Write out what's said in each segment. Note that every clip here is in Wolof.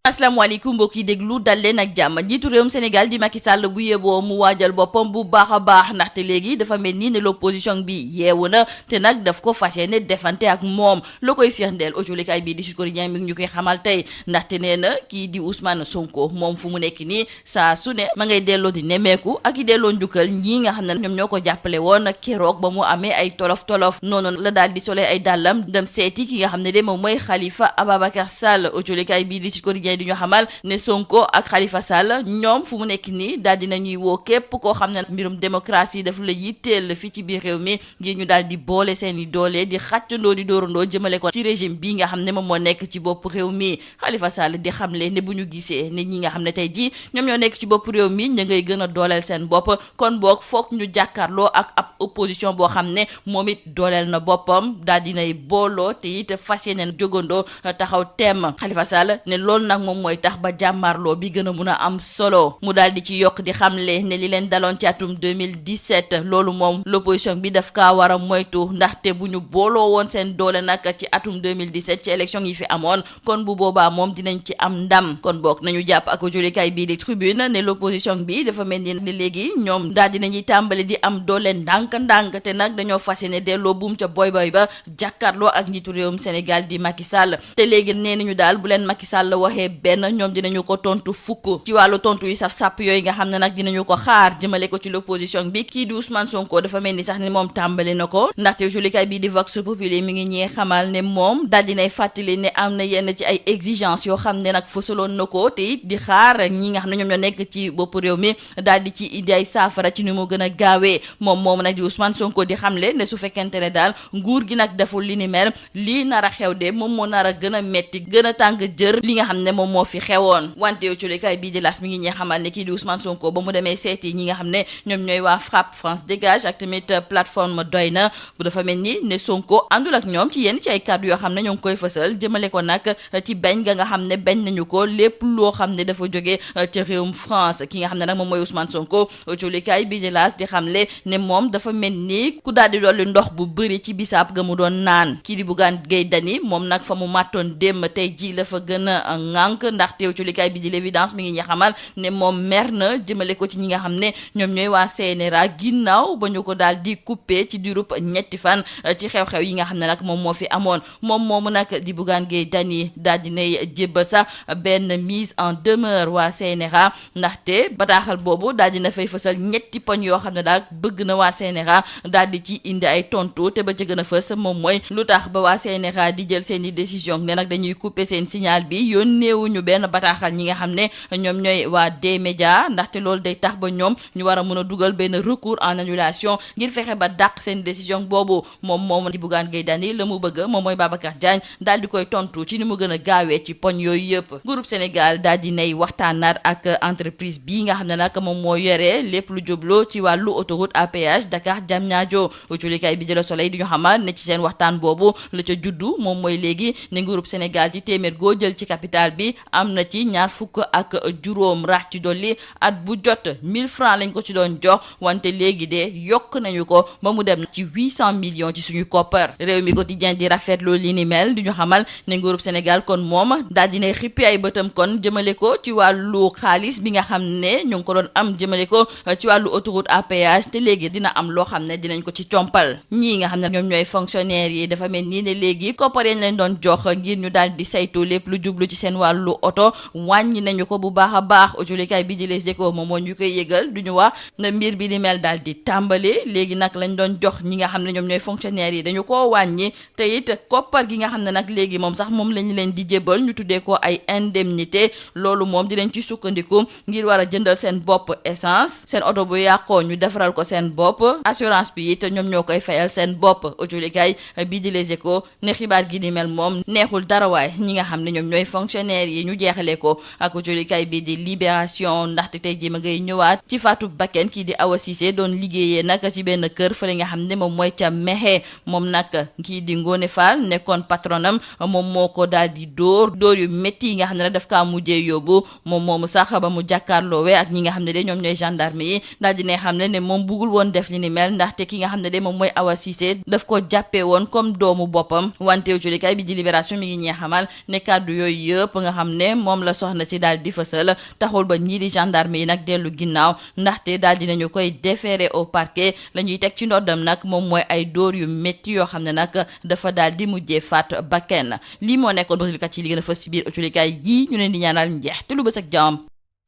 asalaamaaleykum mbokk yi déglu dal leen ak jàmm njiitu réewum Sénégal di Macky Sall bu yeboo mu waajal boppam bu baax a baax ndaxte léegi dafa mel ni ne l'opposition bi yeewu na te nag daf ko fas yéene defante ak moom la koy firndeel autolikaay bii di Sud Quotidien mi ngi ñu koy xamal tey ndaxte nee na kii di Ousmane Sonko moom fu mu nekk nii saa su ne ma ngay delloo di nemmeeku ak i delloo njukkal ñii nga xam ne ñoom ñoo ko jàppale woon keroog ba mu amee ay tolof noonu la daal di solee ay dàllam dem seeti ki nga xam ne de moom mooy Khalifa Ababacar Sall autolikaay bii di Sud Quotidien di ñu xamal ne Sonko ak Khalifa Sall ñoom fu mu nekk nii daal dina ñuy woo képp koo xam ne mbirum démocratie daf la yitteel fii ci biir réew mi ngir ñu daal di boole seen i doole di xàccandoo di dóorandoo jëmale ko ci régime bii nga xam ne moom moo nekk ci bopp réew mi Khalifa Sall di xamle ne bu ñu gisee ne ñi nga xam ne tey jii ñoom ñoo nekk ci bopp réew mi ña ngay gën a dooleel seen bopp kon boog foog ñu jàkkaarloo ak ab opposition boo xam ne moom it dooleel na boppam daal dinay booloo te it fas yéeneen jógandoo taxaw temm Khalifa Sall ne loolu nag moom mooy tax ba jàmmarloo bi gën a mun a am solo mu daal di ci yokk di xamle ne li leen daloon ci atum 2017 loolu moom l'opposition bi daf kaa war a moytu ndaxte bu ñu booloo woon seen doole nag ci atum 2017 ci élection yi fi amoon kon bu boobaa moom dinañ ci am ndam kon boog nañu jàpp ak jolikaay bii di Tribune ne l'opposition bi dafa mel ni léegi ñoom daal dinañuy tàmbali di am doole ndànk-ndànk te nag dañoo fas yéene delloo buum ca boy ba jàkkaarloo ak njiitu réewum Sénégal di Macky Sall te léegi nee nañu daal bu leen Macky Sall waxee benn ñoom dinañu ko tontu fukk ci wàllu tontu yi saf-sàpp yooyu nga xam ne nag dinañu ko xaar jëmale ko ci l'opposition bi kii di Ousmane Sonko dafa mel ni sax ne moom tàmbali na ko ndaxte julikaay bii di Vox Populi mi ngi ñee xamal ne moom daal dinay fàttali ne am na yenn ci ay exigences yoo xam ne nag fësaloon na ko te it di xaar ñi nga xam ne ñoom ñoo nekk ci bopp réew mi daal di ci indi ay saafara ci ni mu gën a gaawee moom nag di Ousmane Sonko di xamle ne su fekkente ne daal nguur gi nag deful li ni mel lii nar a xew de moom moo nar a gën a metti gën a tàng jër li nga xam ne moom moo fi xewoon wante yow culikaay bii di las mi ngi ñee xamal ne kii di Ousmane Sonko ba mu demee seeti ñi nga xam ne ñoom ñooy waa FRAPP France Dégage ak tamit plateforme doy na bu dafa mel ni ne Sonko àndul ak ñoom ci yenn ci ay kàddu yoo xam ne ñoo ngi koy fësal jëmale ko nag ci bañ nga xam ne bañ nañu ko lépp loo xam ne dafa jógee ca réewum France ki nga xam ne nag moom mooy Ousmane Sonko culikaay bii di las di xamle ne moom dafa mel ni ku daal di dolli ndox bu bëri ci bisaab ga mu doon naan kii di Bougane Gueye Dany moom nag fa mu màttoon démb tey ji la fa gën a ŋànk ndax teew culikaay bi di l'évidence mi ngi ñu xamal ne moom mer na jëmale ko ci ñi nga xam ne ñoom ñooy waa CNRA ginnaaw ba ñu ko daal di coupé ci diirub ñetti fan ci xew-xew yi nga xam ne nag moom moo fi amoon moom moomu nag di Bougane Gueye Dany daal di nay jébbal sax benn mise en demeure waa CNRA ndaxte bataaxal boobu daal di na fay fësal ñetti poñ yoo xam ne daal bëgg na waa CNRA daal di ci indi ay tontu te ba ca gën a fës moom mooy lu tax ba waa CNRA di jël seen i décision ne nag dañuy couper seen signal bi yónneewuñu benn bataaxal ñi nga xam ne ñoom ñooy waa D-Média ndaxte loolu day tax ba ñoom ñu war a mën a dugal benn recours en annulation ngir fexe ba dàq seen décision boobu moom di Bougane Gueye Dany la mu bëgg moom mooy Babacar Diagne daal di koy tontu ci ni mu gën a gaawee ci poñ yooyu yëpp groupe Sénégal daal di nay waxtaanaat ak entreprise bii nga xam ne nag moom moo yore lépp lu jubloo ci wàllu autoroute à péage Dakar Diamniadio culikaay bi di Le Soleil di ñu xamal ne ci seen waxtaan boobu la ca juddu moom mooy léegi ne groupe Sénégal ci téeméer goo jël ci capital bi am na ci ñaar fukk ak juróom rax ci dolli at bu jot 1000 francs lañ ko ci doon jox wante léegi de yokk nañu ko ba mu dem ci 800 millions ci suñu koppar réew mi quotidien di rafetlu li ni mel di ñu xamal ne groupe Sénégal kon moom daal dinay xippi ay bëtam kon jëmale ko ci wàllu xaalis bi nga xam ne ñu ngi ko doon am jëmale ko ci wàllu autoroute à péage te léegi dina am loo xam ne dinañ ko ci compal ñii nga xam ne ñoom ñooy fonctionnaires yi dafa mel nii ne léegi koppar yañ leen doon jox ngir ñu daal di saytu lépp lu jublu ci seen wàllu oto wàññi nañu ko bu baax a baax autolikaay bi di Les Échos moom moo ñu koy yëgal du ñu wax ne mbir bi di mel daal di tàmbali léegi nag lañ doon jox ñi nga xam ne ñoom ñooy fonctionnaires yi dañu koo wàññi te it koppar gi nga xam ne nag léegi moom sax moom lañu leen di jébal ñu tuddee ko ay indemnité loolu moom dinañ ci sukkandiku ngir war a jëndal seen bopp essence seen oto bu yàqoo ñu defaral ko seen bopp assurance bi it ñoom ñoo koy fayal seen bopp autolikaay bi di Les Échos ne xibaar gi di mel moom neexul dara waay ñi nga xam ne ñoom ñooy fonctionnaires yi ñu jeexale ko ak autolikaay bi di Libération ndaxte tey ji ma ngay ñëwaat ci faatu bakken kii di Awa Cissé doon liggéeyee nag ci benn kër fële nga xam ne moom mooy ca Mexe moom nag kii di Ngone Fall nekkoon patronam moom moo ko daal di dóor yu métti yi nga xam ne nag daf kaa mujjee yóbbu moom moomu sax ba mu jàkkaarloowee ak ñi nga xam ne de ñoom ñooy gendarme yi daal di ne xam ne moom bugul woon def li ni mel ndaxte ki nga xam ne de moom mooy Awa Cissé daf ko jàppee woon comme doomu boppam wante culikaay bi di Libération mi ngi ñee xamal ne kàddu yooyu yëpp nga xam xam ne moom la soxna si daal di fësal taxul ba ñii di gendarme yi nag dellu ginnaaw ndaxte daal dinañu koy déférer au parquet la ñuy teg ci ndoddam nag moom mooy ay dóor yu métti yoo xam ne nag dafa daal di mujjee faat bakkan lii moo nekkoon bërilkat yi li gën a fës ci biir ëcculikaay yi ñu leen di ñaanal njeex te lu bës ak jàmm.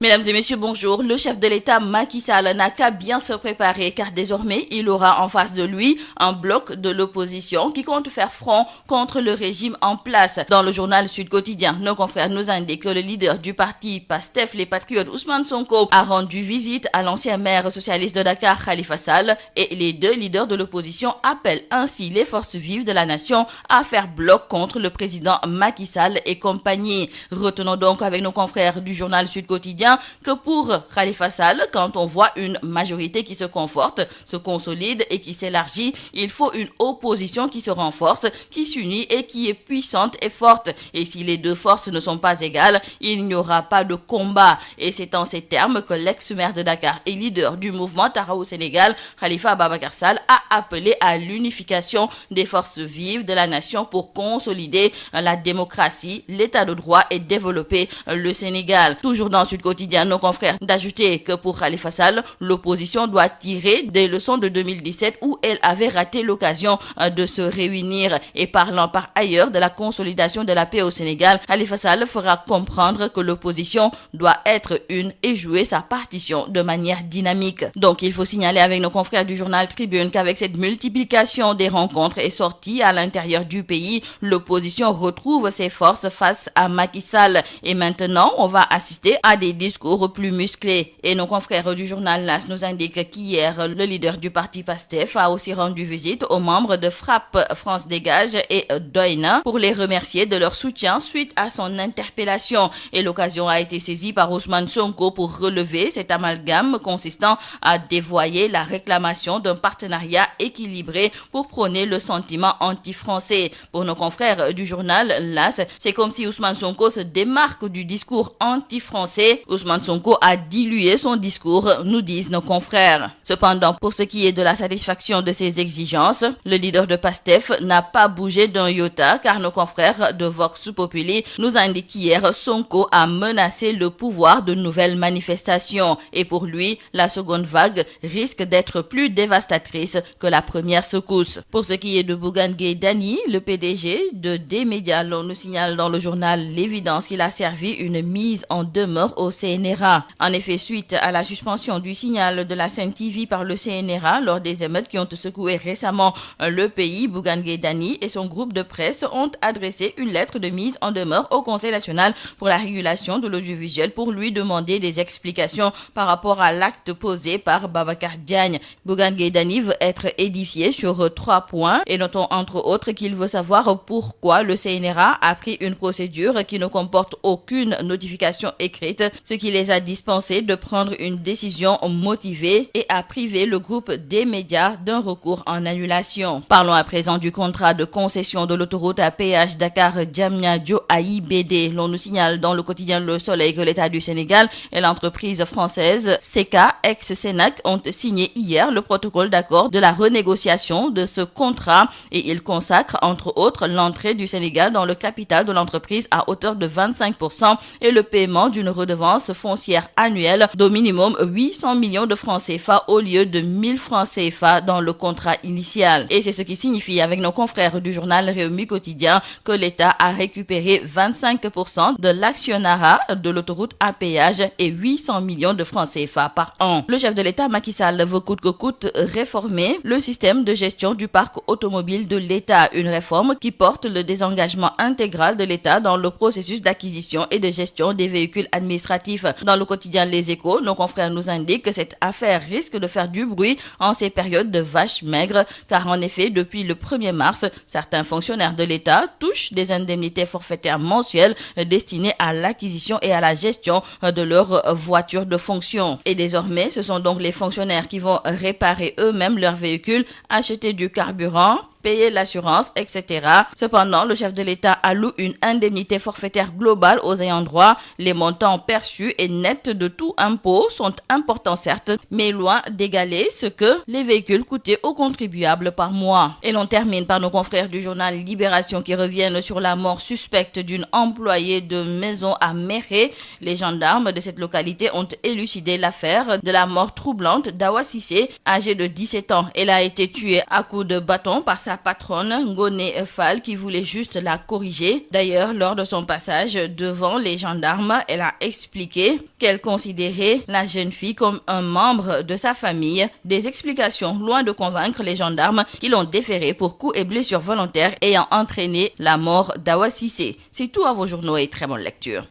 Mesdames et messieurs, bonjour. Le chef de l'État Macky Sall n'a qu'à bien se préparer car désormais, il aura en face de lui un bloc de l'opposition qui compte faire front contre le régime en place. Dans le journal Sud Quotidien, nos confrères nous indiquent que le leader du parti PASTEF, les Patriotes, Ousmane Sonko, a rendu visite à l'ancien maire socialiste de Dakar, Khalifa Sall, et les deux leaders de l'opposition appellent ainsi les forces vives de la nation à faire bloc contre le président Macky Sall et compagnie. Retenons donc avec nos confrères du journal Sud Quotidien que pour Khalifa Sall, quand on voit une majorité qui se conforte, se consolide et qui s'élargit, il faut une opposition qui se renforce, qui s'unit et qui est puissante et forte. Et si les deux forces ne sont pas égales, il n'y aura pas de combat. Et c'est en ces termes que l'ex-maire de Dakar et leader du mouvement Taxawu Sénégal, Khalifa Ababacar Sall, a appelé à l'unification des forces vives de la nation pour consolider la démocratie, l'état de droit et développer le Sénégal. Toujours dans Sud Quotidien, nos confrères d'ajouter que pour Khalifa Sall, l'opposition doit tirer des leçons de 2017 où elle avait raté l'occasion de se réunir. Et parlant par ailleurs de la consolidation de la paix au Sénégal, Khalifa Sall fera comprendre que l'opposition doit être une et jouer sa partition de manière dynamique. Donc il faut signaler avec nos confrères du journal Tribune qu'avec cette multiplication des rencontres et sorties à l'intérieur du pays, l'opposition retrouve ses forces face à Macky Sall. Et maintenant, on va assister à des discours plus musclés. Et nos confrères du journal LAS nous indiquent qu'hier, le leader du parti PASTEF a aussi rendu visite aux membres de Frappe France Dégage et Doyna pour les remercier de leur soutien suite à son interpellation. Et l'occasion a été saisie par Ousmane Sonko pour relever cet amalgame consistant à dévoyer la réclamation d'un partenariat équilibré pour prôner le sentiment anti-français. Pour nos confrères du journal LAS, c'est comme si Ousmane Sonko se démarque du discours anti-français. Ousmane Sonko a dilué son discours, nous disent nos confrères. Cependant, pour ce qui est de la satisfaction de ses exigences, le leader de PASTEF n'a pas bougé d'un iota car nos confrères de Vox Populi nous indiquent qu'hier, Sonko a menacé le pouvoir de nouvelles manifestations. Et pour lui, la seconde vague risque d'être plus dévastatrice que la première secousse. Pour ce qui est de Bougane Gueye Dany, le PDG de D-Média, l'on nous signale dans le journal L'Évidence qu'il a servi une mise en demeure au CNRA. En effet, suite à la suspension du signal de la Sen TV par le CNRA lors des émeutes qui ont secoué récemment le pays, Bougane Gueye Dany et son groupe de presse ont adressé une lettre de mise en demeure au Conseil national pour la régulation de l'audiovisuel pour lui demander des explications par rapport à l'acte posé par Babacar Diagne. Bougane Gueye Dany veut être édifié sur 3 points et notons entre autres qu'il veut savoir pourquoi le CNRA a pris une procédure qui ne comporte aucune notification écrite, ce qui les a dispensés de prendre une décision motivée et a privé le groupe des médias d'un recours en annulation. Parlons à présent du contrat de concession de l'autoroute à péage Dakar-Diamniadio AIBD. L'on nous signale dans le quotidien Le Soleil que l'État du Sénégal et l'entreprise française CECA, ex-Sénac, ont signé hier le protocole d'accord de la renégociation de ce contrat et il consacre entre autres l'entrée du Sénégal dans le capital de l'entreprise à hauteur de 25% et le paiement d'une redevance foncière annuelle d'au minimum 800 millions de francs CFA au lieu de 1000 francs CFA dans le contrat initial. Et c'est ce qui signifie avec nos confrères du journal Rewmi Quotidien que l'État a récupéré 25% de l'actionnariat de l'autoroute à péage et 800 millions de francs CFA par an. Le chef de l'État Macky Sall veut coûte que coûte réformer le système de gestion du parc automobile de l'État, une réforme qui porte le désengagement intégral de l'État dans le processus d'acquisition et de gestion des véhicules administratifs. Dans le quotidien Les Échos, nos confrères nous indiquent que cette affaire risque de faire du bruit en ces périodes de vaches maigres, car en effet, depuis le 1er mars, certains fonctionnaires de l'État touchent des indemnités forfaitaires mensuelles destinées à l'acquisition et à la gestion de leurs voitures de fonction. Et désormais, ce sont donc les fonctionnaires qui vont réparer eux-mêmes leurs véhicules, acheter du carburant payer l'assurance, etc. Cependant, le chef de l'État alloue une indemnité forfaitaire globale aux ayants droit. Les montants perçus et nets de tout impôt sont importants certes, mais loin d'égaler ce que les véhicules coûtaient aux contribuables par mois. Et l'on termine par nos confrères du journal Libération qui reviennent sur la mort suspecte d'une employée de maison à Méré. Les gendarmes de cette localité ont élucidé l'affaire de la mort troublante d'Awa Cissé, âgée de 17 ans. Elle a été tuée à coups de bâton par sa patronne, Ngoné Fall, qui voulait juste la corriger. D'ailleurs, lors de son passage devant les gendarmes, elle a expliqué qu'elle considérait la jeune fille comme un membre de sa famille. Des explications loin de convaincre les gendarmes qui l'ont déférée pour coups et blessures volontaires ayant entraîné la mort d'Awa Cissé. C'est tout à vos journaux et très bonne lecture.